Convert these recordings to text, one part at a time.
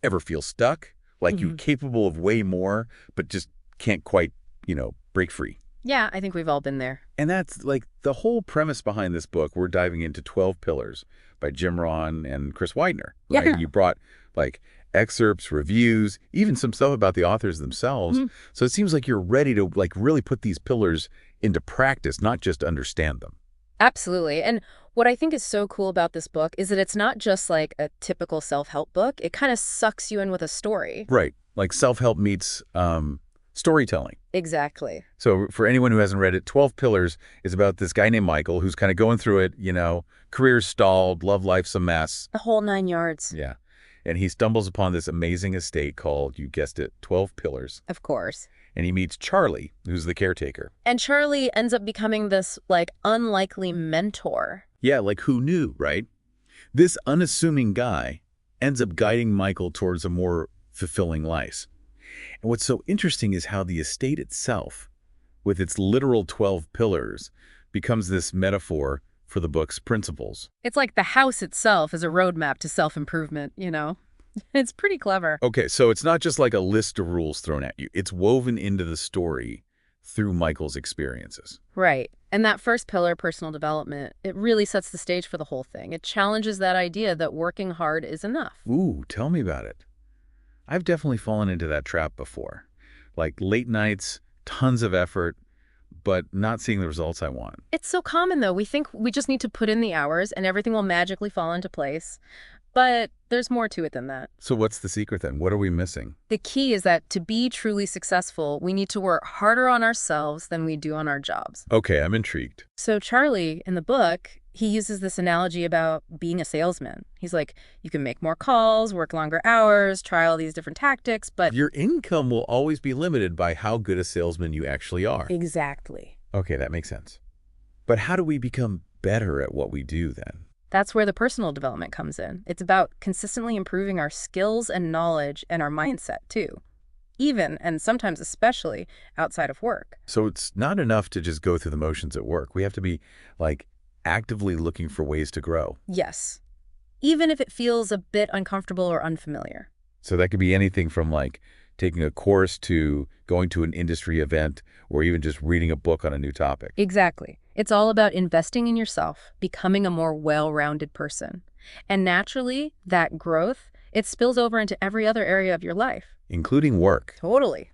Ever feel stuck? Like you're Hmm. capable of way more, but just can't quite, break free. Yeah, I think we've all been there. And that's like the whole premise behind this book. We're diving into 12 Pillars by Jim Rohn and Chris Widener, right? Yeah. You brought like excerpts, reviews, even some stuff about the authors themselves. Mhm. So it seems like you're ready to like really put these pillars into practice, not just understand them. Absolutely. And what I think is so cool about this book is that it's not just like a typical self-help book. It kind of sucks you in with a story. Right. Like self-help meets storytelling. Exactly. So for anyone who hasn't read it, 12 Pillars is about this guy named Michael who's kind of going through it, career's stalled, love life's a mess. The whole 9 yards. Yeah. And he stumbles upon this amazing estate called, you guessed it, 12 Pillars. Of course. And he meets Charlie, who's the caretaker. And Charlie ends up becoming this like unlikely mentor. Yeah, like who knew, right? This unassuming guy ends up guiding Michael towards a more fulfilling life. And what's so interesting is how the estate itself, with its literal 12 pillars, becomes this metaphor for the book's principles. It's like the house itself is a roadmap to self-improvement. It's pretty clever. Okay, so it's not just like a list of rules thrown at you. It's woven into the story through Michael's experiences. Right. And that first pillar, personal development, it really sets the stage for the whole thing. It challenges that idea that working hard is enough. Ooh, tell me about it. I've definitely fallen into that trap before. Like late nights, tons of effort, but not seeing the results I want. It's so common, though. We think we just need to put in the hours and everything will magically fall into place. But there's more to it than that. So what's the secret then? What are we missing? The key is that to be truly successful, we need to work harder on ourselves than we do on our jobs. Okay, I'm intrigued. So Charlie, in the book, he uses this analogy about being a salesman. He's like, you can make more calls, work longer hours, try all these different tactics, but Your income will always be limited by how good a salesman you actually are. exactly. Okay, that makes sense. But how do we become better at what we do then? That's where the personal development comes in. It's about consistently improving our skills and knowledge and our mindset, too. Even, and sometimes especially, outside of work. So it's not enough to just go through the motions at work. We have to be, like, actively looking for ways to grow. Yes. Even if it feels a bit uncomfortable or unfamiliar. So that could be anything from, like, taking a course to going to an industry event or even just reading a book on a new topic. Exactly. It's all about investing in yourself, becoming a more well-rounded person. And naturally, that growth, it spills over into every other area of your life. Including work. Totally.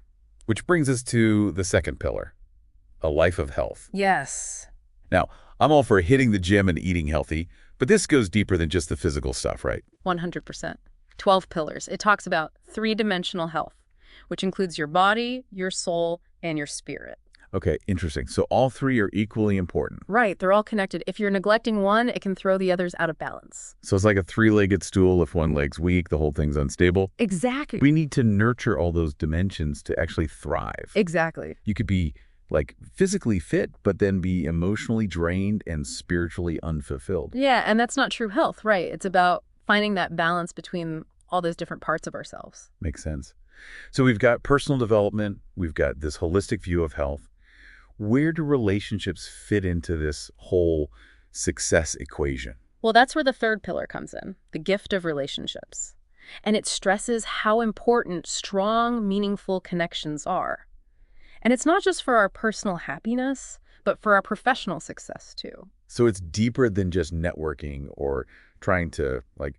Which brings us to the second pillar, a life of health. Yes. Now, I'm all for hitting the gym and eating healthy, but this goes deeper than just the physical stuff, right? 100%. 12 pillars. It talks about three-dimensional health, which includes your body, your soul, and your spirit. Okay, interesting. So all three are equally important. Right, they're all connected. If you're neglecting one, it can throw the others out of balance. So it's like a three-legged stool. If one leg's weak, the whole thing's unstable. Exactly. We need to nurture all those dimensions to actually thrive. Exactly. You could be like physically fit, but then be emotionally drained and spiritually unfulfilled. Yeah, and that's not true health, right? It's about finding that balance between all those different parts of ourselves. Makes sense. So we've got personal development. We've got this holistic view of health. Where do relationships fit into this whole success equation? Well, that's where the third pillar comes in, the gift of relationships. And it stresses how important strong, meaningful connections are. And it's not just for our personal happiness, but for our professional success, too. So it's deeper than just networking or trying to like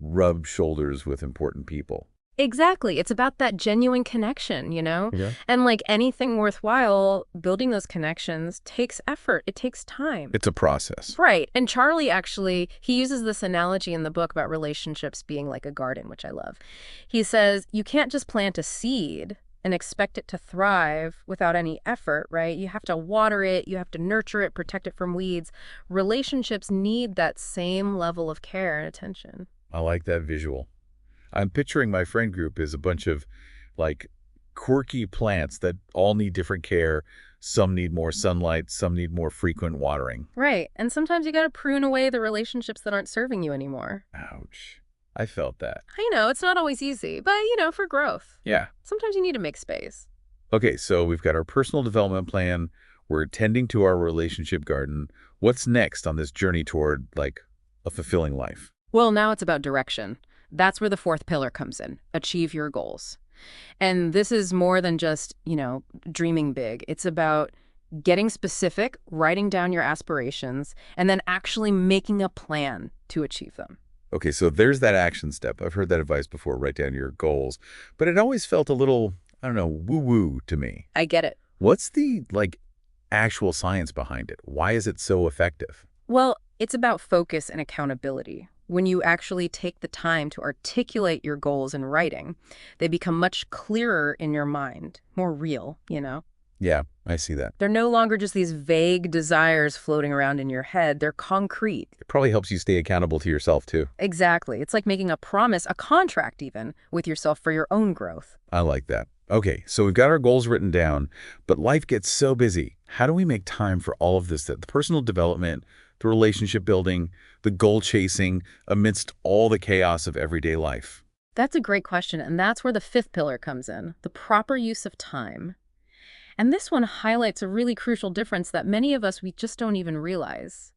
rub shoulders with important people. Exactly. It's about that genuine connection. Yeah. And like anything worthwhile, building those connections takes effort. It takes time. It's a process. Right. And Charlie actually, he uses this analogy in the book about relationships being like a garden, which I love. He says, you can't just plant a seed and expect it to thrive without any effort, right? You have to water it, you have to nurture it, protect it from weeds. Relationships need that same level of care and attention. I like that visual. I'm picturing my friend group as a bunch of like quirky plants that all need different care. Some need more sunlight, some need more frequent watering. Right. And sometimes you got to prune away the relationships that aren't serving you anymore. Ouch. I felt that. I know, it's not always easy, but for growth. Yeah. Sometimes you need to make space. Okay, so we've got our personal development plan. We're tending to our relationship garden. What's next on this journey toward like a fulfilling life? Well, now it's about direction. That's where the fourth pillar comes in, achieve your goals. And this is more than just, dreaming big. It's about getting specific, writing down your aspirations, and then actually making a plan to achieve them. Okay, so there's that action step. I've heard that advice before, write down your goals. But it always felt a little, I don't know, woo-woo to me. I get it. What's the, actual science behind it? Why is it so effective? Well, it's about focus and accountability. When you actually take the time to articulate your goals in writing, they become much clearer in your mind, more real. Yeah, I see that. They're no longer just these vague desires floating around in your head. They're concrete. It probably helps you stay accountable to yourself, too. Exactly. It's like making a promise, a contract even, with yourself for your own growth. I like that. Okay, so we've got our goals written down, but life gets so busy. How do we make time for all of this, the personal development, the relationship building, the goal chasing, amidst all the chaos of everyday life? That's a great question, and that's where the fifth pillar comes in, the proper use of time. And this one highlights a really crucial difference that many of us, we just don't even realize.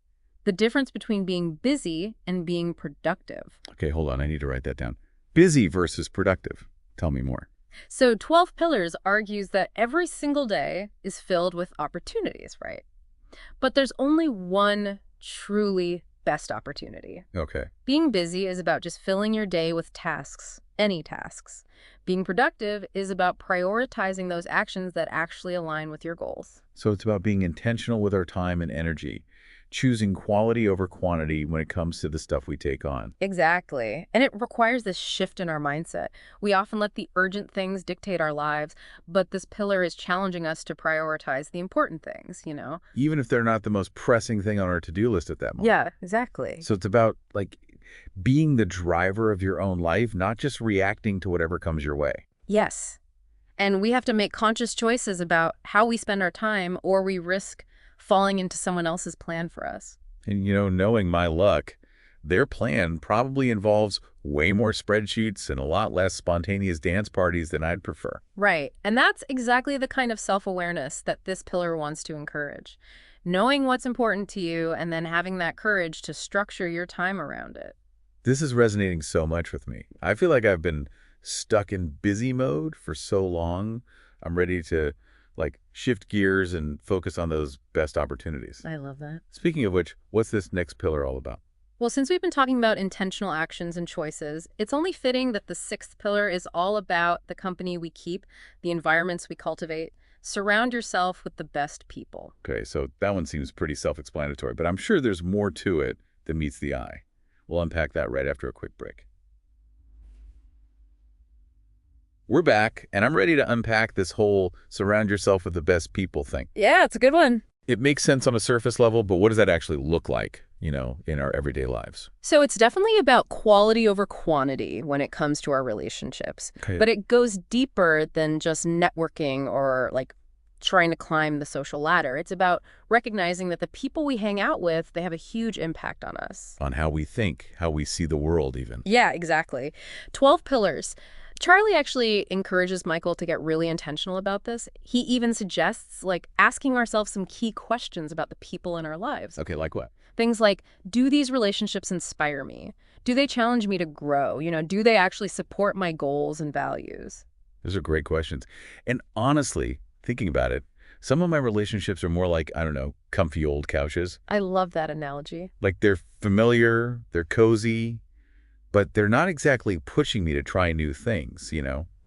The difference between being busy and being productive. Okay, hold on. I need to write that down. Busy versus productive. Tell me more. So 12 Pillars argues that every single day is filled with opportunities, right? But there's only one truly best opportunity. Okay. Being busy is about just filling your day with tasks, any tasks. Being productive is about prioritizing those actions that actually align with your goals. So it's about being intentional with our time and energy, choosing quality over quantity when it comes to the stuff we take on. Exactly. And it requires this shift in our mindset. We often let the urgent things dictate our lives, but this pillar is challenging us to prioritize the important things. Even if they're not the most pressing thing on our to-do list at that moment. Yeah, exactly. So it's about, being the driver of your own life, not just reacting to whatever comes your way. Yes. And we have to make conscious choices about how we spend our time, or we risk falling into someone else's plan for us. And, knowing my luck, their plan probably involves way more spreadsheets and a lot less spontaneous dance parties than I'd prefer. Right. And that's exactly the kind of self-awareness that this pillar wants to encourage. Knowing what's important to you and then having that courage to structure your time around it. This is resonating so much with me. I feel like I've been stuck in busy mode for so long. I'm ready to shift gears and focus on those best opportunities. I love that. Speaking of which, what's this next pillar all about? Well, since we've been talking about intentional actions and choices, it's only fitting that the sixth pillar is all about the company we keep, the environments we cultivate. Surround yourself with the best people. Okay, so that one seems pretty self-explanatory, but I'm sure there's more to it than meets the eye. We'll unpack that right after a quick break. We're back, and I'm ready to unpack this whole surround yourself with the best people thing. Yeah, it's a good one. It makes sense on a surface level, but what does that actually look like, in our everyday lives? So it's definitely about quality over quantity when it comes to our relationships. Okay. But it goes deeper than just networking or trying to climb the social ladder. It's about recognizing that the people we hang out with, they have a huge impact on us. On how we think, how we see the world even. Yeah, exactly. 12 pillars. Charlie actually encourages Michael to get really intentional about this. He even suggests asking ourselves some key questions about the people in our lives. Okay, like what? Things like, do these relationships inspire me? Do they challenge me to grow? Do they actually support my goals and values? Those are great questions. And honestly, thinking about it, some of my relationships are more like, I don't know, comfy old couches. I love that analogy. They're familiar, they're cozy, but they're not exactly pushing me to try new things.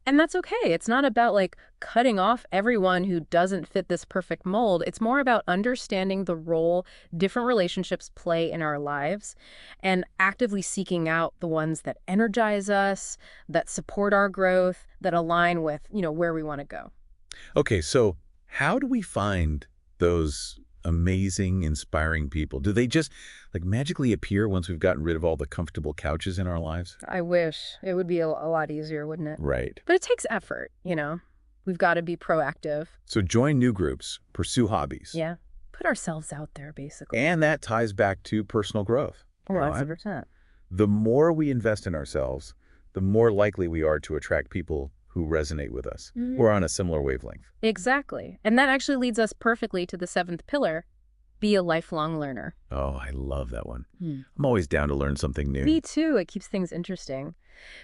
And that's okay. It's not about cutting off everyone who doesn't fit this perfect mold. It's more about understanding the role different relationships play in our lives and actively seeking out the ones that energize us, that support our growth, that align with, where we want to go. Okay, so how do we find those amazing, inspiring people? Do they just magically appear once we've gotten rid of all the comfortable couches in our lives? I wish. It would be a lot easier, wouldn't it? Right. But it takes effort. We've got to be proactive. So join new groups, pursue hobbies. Yeah. Put ourselves out there, basically. And that ties back to personal growth. 100%. The more we invest in ourselves, the more likely we are to attract people who resonate with us, who are on a similar wavelength. Exactly. And that actually leads us perfectly to the seventh pillar, Be a lifelong learner. Oh, I love that one. I'm always down to learn something new. Me too. It keeps things interesting.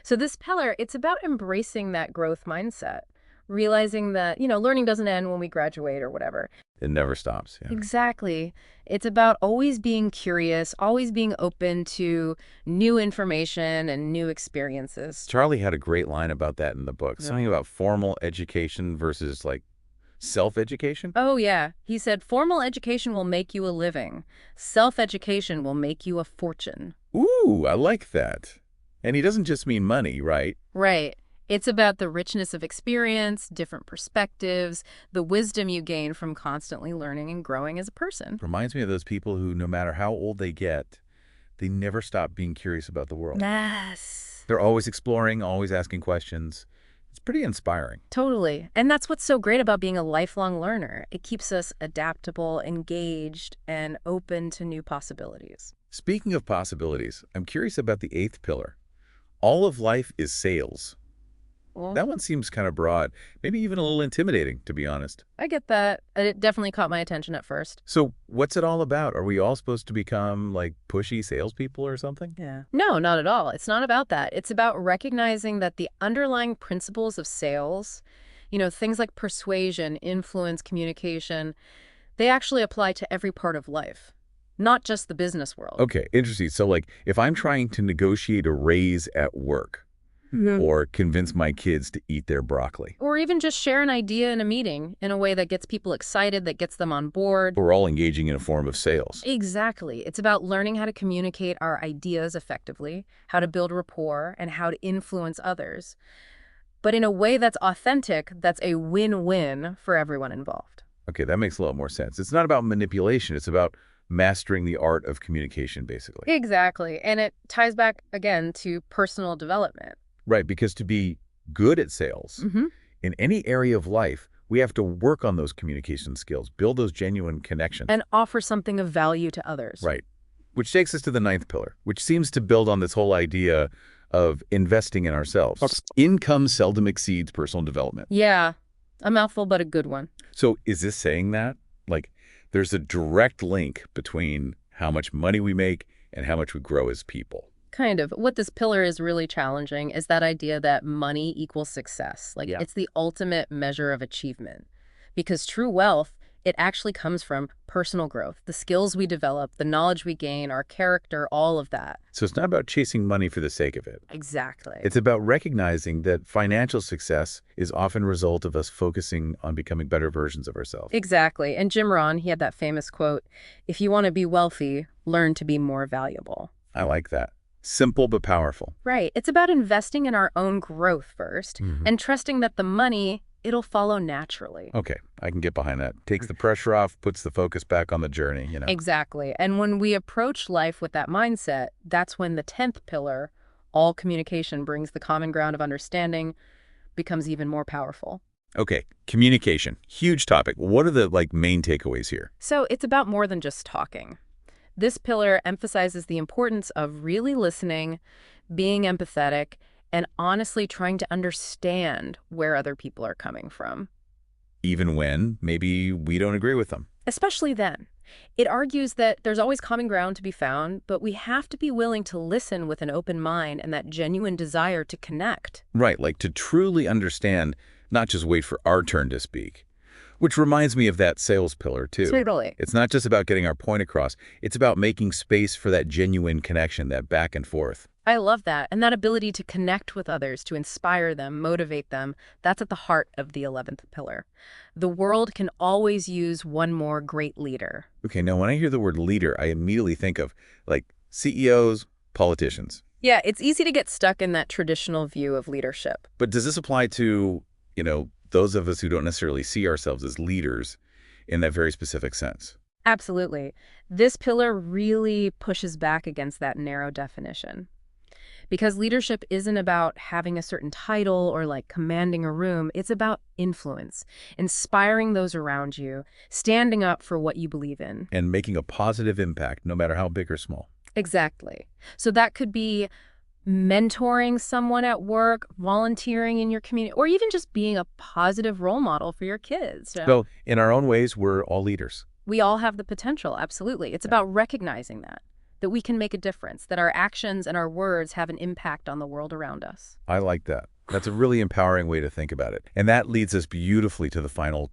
So this pillar, it's about embracing that growth mindset, realizing that, learning doesn't end when we graduate or whatever. It never stops. Yeah. Exactly. It's about always being curious, always being open to new information and new experiences. Charlie had a great line about that in the book. Something about formal education versus like self-education. Oh, yeah. He said, formal education will make you a living. Self-education will make you a fortune. Ooh, I like that. And he doesn't just mean money, right? Right. It's about the richness of experience, different perspectives, the wisdom you gain from constantly learning and growing as a person. Reminds me of those people who, no matter how old they get, they never stop being curious about the world. Yes. They're always exploring, always asking questions. It's pretty inspiring. Totally. And that's what's so great about being a lifelong learner. It keeps us adaptable, engaged, and open to new possibilities. Speaking of possibilities, I'm curious about the 8th pillar. All of life is sales. Well, That one seems kind of broad, maybe even a little intimidating, to be honest. I get that. It definitely caught my attention at first. So what's it all about? Are we all supposed to become like pushy salespeople or something? Yeah. No, not at all. It's not about that. It's about recognizing that the underlying principles of sales, things like persuasion, influence, communication, they actually apply to every part of life, not just the business world. Okay, interesting. So like if I'm trying to negotiate a raise at work or convince my kids to eat their broccoli, Or even just share an idea in a meeting in a way that gets people excited, that gets them on board. we're all engaging in a form of sales. Exactly. It's about learning how to communicate our ideas effectively, how to build rapport, and how to influence others. But in a way that's authentic, that's a win-win for everyone involved. Okay, that makes a lot more sense. It's not about manipulation. It's about mastering the art of communication, basically. Exactly. And it ties back, again, to personal development. Right, because to be good at sales in any area of life, we have to work on those communication skills, build those genuine connections. And offer something of value to others. Right, which takes us to the 9th pillar, which seems to build on this whole idea of investing in ourselves. Income seldom exceeds personal development. Yeah, a mouthful, but a good one. So is this saying that? Like, there's a direct link between how much money we make and how much we grow as people. Kind of. What this pillar is really challenging is that idea that money equals success. Like, Yeah. it's the ultimate measure of achievement. Because true wealth, it actually comes from personal growth, the skills we develop, the knowledge we gain, our character, all of that. So it's not about chasing money for the sake of it. Exactly. It's about recognizing that financial success is often a result of us focusing on becoming better versions of ourselves. Exactly. And Jim Rohn, he had that famous quote, "If you want to be wealthy, learn to be more valuable." I like that. Simple but powerful. Right. It's about investing in our own growth first and trusting that the money, it'll follow naturally. Okay, I can get behind that. Takes the pressure off, puts the focus back on the journey, Exactly. And when we approach life with that mindset, that's when the 10th pillar, all communication brings the common ground of understanding, becomes even more powerful. Okay, communication. Huge topic. What are the main takeaways here? So it's about more than just talking. This pillar emphasizes the importance of really listening, being empathetic, and honestly trying to understand where other people are coming from. Even when maybe we don't agree with them. Especially then. It argues that there's always common ground to be found, but we have to be willing to listen with an open mind and that genuine desire to connect. Right, like to truly understand, not just wait for our turn to speak. Which reminds me of that sales pillar, too. Totally. It's not just about getting our point across. It's about making space for that genuine connection, that back and forth. I love that. And that ability to connect with others, to inspire them, motivate them, that's at the heart of the 11th pillar. The world can always use one more great leader. Okay, now when I hear the word leader, I immediately think of CEOs, politicians. Yeah, it's easy to get stuck in that traditional view of leadership. But does this apply to, those of us who don't necessarily see ourselves as leaders in that very specific sense? Absolutely. This pillar really pushes back against that narrow definition. Because leadership isn't about having a certain title or commanding a room. It's about influence, inspiring those around you, standing up for what you believe in. And making a positive impact, no matter how big or small. Exactly. So that could be mentoring someone at work, volunteering in your community, or even just being a positive role model for your kids. So in our own ways, we're all leaders. We all have the potential, absolutely. It's about recognizing that we can make a difference, that our actions and our words have an impact on the world around us. I like that. That's a really empowering way to think about it. And that leads us beautifully to the final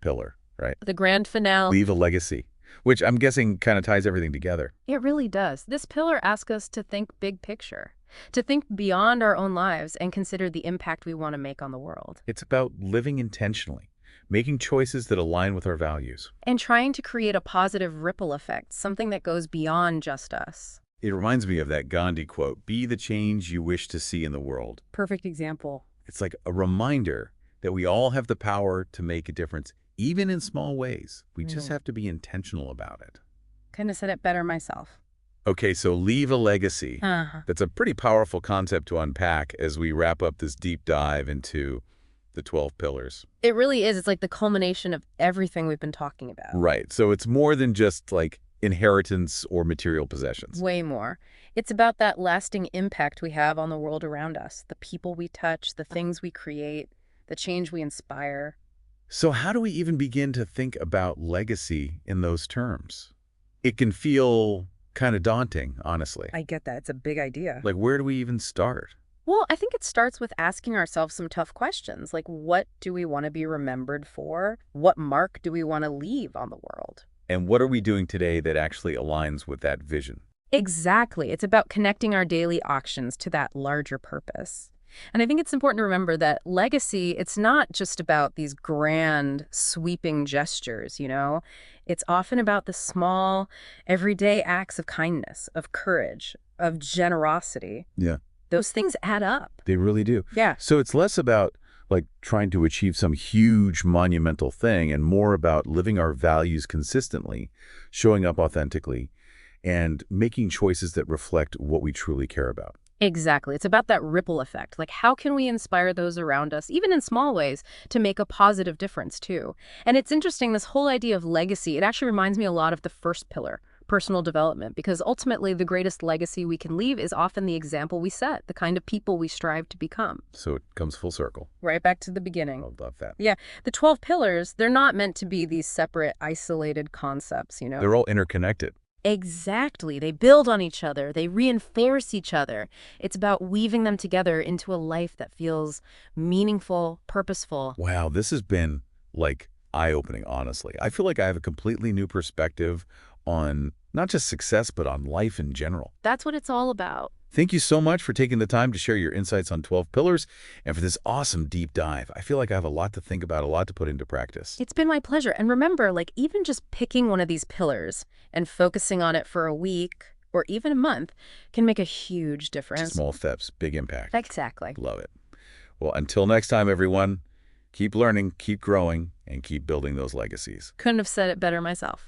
pillar, right? The grand finale. Leave a legacy, which I'm guessing kind of ties everything together. It really does. This pillar asks us to think big picture, to think beyond our own lives and consider the impact we want to make on the world. It's about living intentionally, making choices that align with our values. And trying to create a positive ripple effect, something that goes beyond just us. It reminds me of that Gandhi quote, "Be the change you wish to see in the world." Perfect example. It's like a reminder that we all have the power to make a difference, even in small ways. We just have to be intentional about it. Couldn't have said it better myself. Okay, so leave a legacy. Uh-huh. That's a pretty powerful concept to unpack as we wrap up this deep dive into the 12 pillars. It really is. It's like the culmination of everything we've been talking about. Right. So it's more than just like inheritance or material possessions. Way more. It's about that lasting impact we have on the world around us, the people we touch, the things we create, the change we inspire. So how do we even begin to think about legacy in those terms? It can feel kind of daunting, honestly. I get that. It's a big idea. Like, where do we even start? Well, I think it starts with asking ourselves some tough questions, like what do we want to be remembered for? What mark do we want to leave on the world? And what are we doing today that actually aligns with that vision? Exactly. It's about connecting our daily actions to that larger purpose. And I think it's important to remember that legacy, it's not just about these grand, sweeping gestures, you know? It's often about the small, everyday acts of kindness, of courage, of generosity. Yeah, Those things add up. they really do. Yeah. So it's less about like trying to achieve some huge monumental thing and more about living our values consistently, showing up authentically, and making choices that reflect what we truly care about. Exactly. It's about that ripple effect. Like, how can we inspire those around us, even in small ways, to make a positive difference, too? And it's interesting, this whole idea of legacy, it actually reminds me a lot of the first pillar, personal development, because ultimately the greatest legacy we can leave is often the example we set, the kind of people we strive to become. So it comes full circle. Right back to the beginning. I love that. Yeah, the 12 pillars, they're not meant to be these separate, isolated concepts, you know? They're all interconnected. Exactly. They build on each other. They reinforce each other. It's about weaving them together into a life that feels meaningful, purposeful. Wow, this has been like eye-opening, honestly. I feel like I have a completely new perspective on not just success, but on life in general. That's what it's all about. Thank you so much for taking the time to share your insights on 12 pillars and for this awesome deep dive. I feel like I have a lot to think about, a lot to put into practice. It's been my pleasure. And remember, like, even just picking one of these pillars and focusing on it for a week or even a month can make a huge difference. Small steps, big impact. Exactly. Love it. Well, until next time, everyone, keep learning, keep growing, and keep building those legacies. Couldn't have said it better myself.